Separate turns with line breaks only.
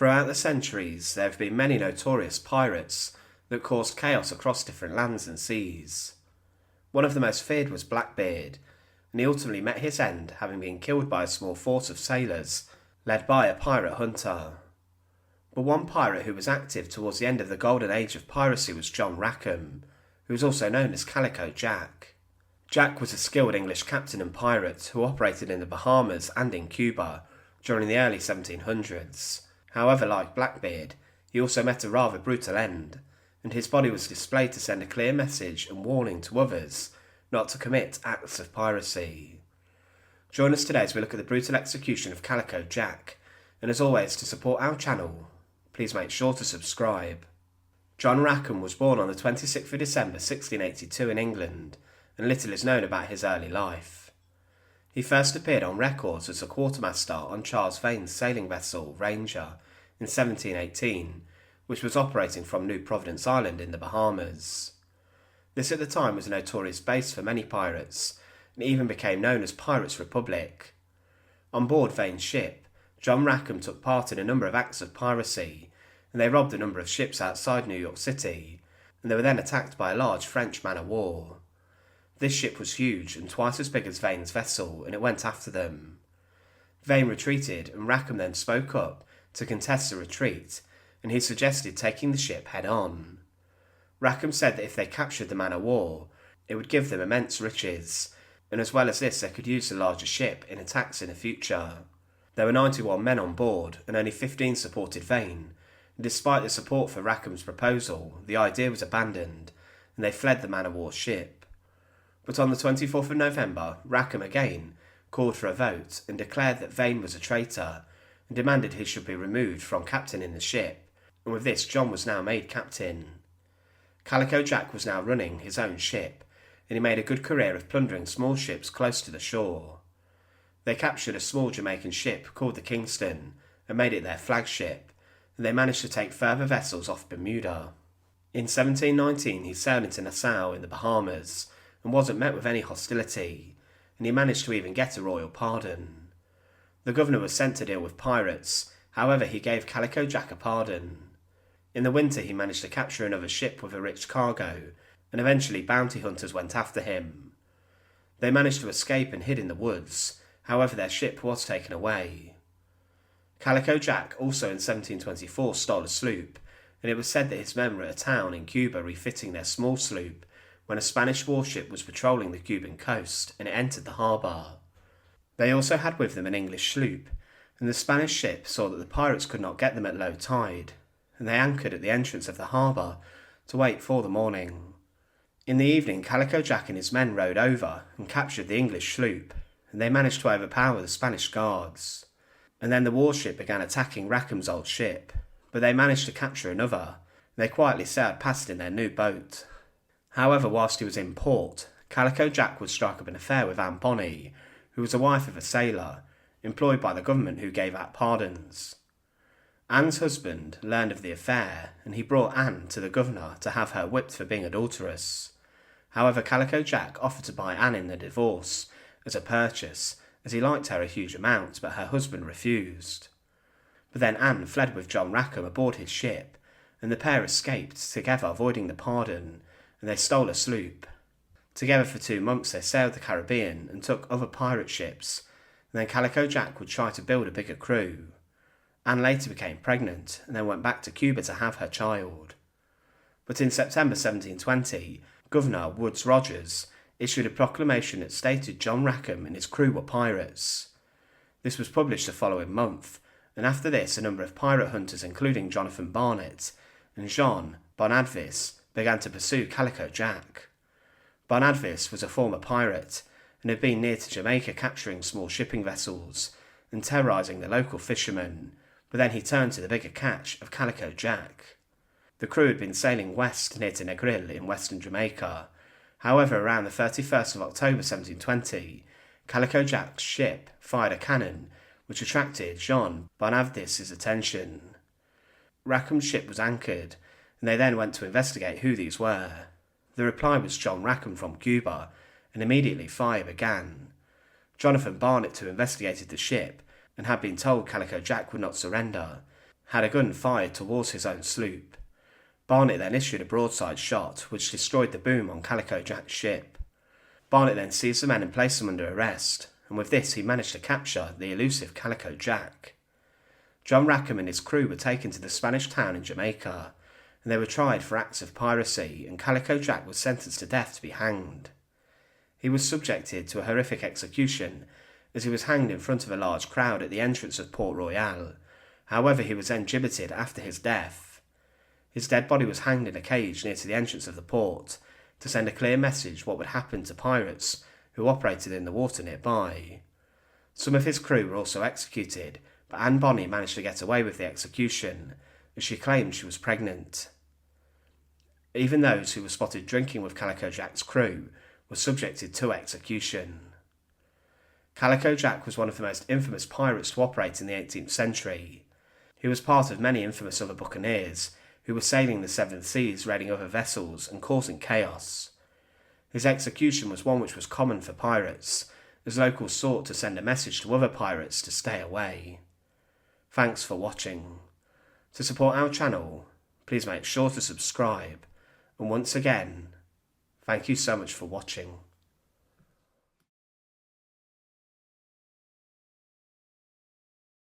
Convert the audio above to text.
Throughout the centuries, there have been many notorious pirates that caused chaos across different lands and seas. One of the most feared was Blackbeard, and he ultimately met his end having been killed by a small force of sailors led by a pirate hunter. But one pirate who was active towards the end of the golden age of piracy was John Rackham, who was also known as Calico Jack. Jack was a skilled English captain and pirate who operated in the Bahamas and in Cuba during the early 1700s. However, like Blackbeard, he also met a rather brutal end, and his body was displayed to send a clear message and warning to others not to commit acts of piracy. Join us today as we look at the brutal execution of Calico Jack, and as always, to support our channel, please make sure to subscribe. John Rackham was born on the 26th of December 1682 in England, and little is known about his early life. He first appeared on records as a quartermaster on Charles Vane's sailing vessel, Ranger, in 1718, which was operating from New Providence Island in the Bahamas. This at the time was a notorious base for many pirates, and even became known as Pirates' Republic. On board Vane's ship, John Rackham took part in a number of acts of piracy, and they robbed a number of ships outside New York City, and they were then attacked by a large French man-of-war. This ship was huge and twice as big as Vane's vessel, and it went after them. Vane retreated, and Rackham then spoke up to contest the retreat, and he suggested taking the ship head-on. Rackham said that if they captured the man-of-war, it would give them immense riches, and as well as this they could use the larger ship in attacks in the future. There were 91 men on board, and only 15 supported Vane, and despite the support for Rackham's proposal, the idea was abandoned, and they fled the man-of-war's ship. But on the 24th of November, Rackham again called for a vote and declared that Vane was a traitor and demanded he should be removed from captaining the ship, and with this John was now made captain. Calico Jack was now running his own ship, and he made a good career of plundering small ships close to the shore. They captured a small Jamaican ship called the Kingston and made it their flagship, and they managed to take further vessels off Bermuda. In 1719 he sailed into Nassau in the Bahamas, and wasn't met with any hostility, and he managed to even get a royal pardon. The governor was sent to deal with pirates, however he gave Calico Jack a pardon. In the winter he managed to capture another ship with a rich cargo, and eventually bounty hunters went after him. They managed to escape and hid in the woods, however their ship was taken away. Calico Jack also in 1724 stole a sloop, and it was said that his men were at a town in Cuba refitting their small sloop when a Spanish warship was patrolling the Cuban coast and it entered the harbour. They also had with them an English sloop, and the Spanish ship saw that the pirates could not get them at low tide, and they anchored at the entrance of the harbour to wait for the morning. In the evening, Calico Jack and his men rowed over and captured the English sloop, and they managed to overpower the Spanish guards. And then the warship began attacking Rackham's old ship, but they managed to capture another, and they quietly sailed past in their new boat. However, whilst he was in port, Calico Jack would strike up an affair with Anne Bonney, who was the wife of a sailor, employed by the government who gave out pardons. Anne's husband learned of the affair, and he brought Anne to the governor to have her whipped for being adulterous. However, Calico Jack offered to buy Anne in the divorce as a purchase, as he liked her a huge amount, but her husband refused. But then Anne fled with John Rackham aboard his ship, and the pair escaped together, avoiding the pardon, and they stole a sloop. Together for 2 months they sailed the Caribbean and took other pirate ships, and then Calico Jack would try to build a bigger crew. Anne later became pregnant and then went back to Cuba to have her child. But in September 1720, Governor Woodes Rogers issued a proclamation that stated John Rackham and his crew were pirates. This was published the following month, and after this a number of pirate hunters including Jonathan Barnett and Jean Bonadvis began to pursue Calico Jack. Bonadvis was a former pirate and had been near to Jamaica capturing small shipping vessels and terrorising the local fishermen, but then he turned to the bigger catch of Calico Jack. The crew had been sailing west near to Negril in western Jamaica. However, around the 31st of October 1720, Calico Jack's ship fired a cannon which attracted Jean Bonadvis's attention. Rackham's ship was anchored, and they then went to investigate who these were. The reply was John Rackham from Cuba, and immediately fire began. Jonathan Barnett, who investigated the ship and had been told Calico Jack would not surrender, had a gun fired towards his own sloop. Barnett then issued a broadside shot, which destroyed the boom on Calico Jack's ship. Barnett then seized the men and placed them under arrest, and with this he managed to capture the elusive Calico Jack. John Rackham and his crew were taken to the Spanish town in Jamaica, and they were tried for acts of piracy, and Calico Jack was sentenced to death to be hanged. He was subjected to a horrific execution, as he was hanged in front of a large crowd at the entrance of Port Royal. However, he was then gibbeted after his death. His dead body was hanged in a cage near to the entrance of the port, to send a clear message what would happen to pirates who operated in the water nearby. Some of his crew were also executed, but Anne Bonney managed to get away with the execution, as she claimed she was pregnant. Even those who were spotted drinking with Calico Jack's crew were subjected to execution. Calico Jack was one of the most infamous pirates to operate in the 18th century. He was part of many infamous other buccaneers who were sailing the seven seas, raiding other vessels and causing chaos. His execution was one which was common for pirates, as locals sought to send a message to other pirates to stay away. Thanks for watching. To support our channel, please make sure to subscribe, and once again, thank you so much for watching.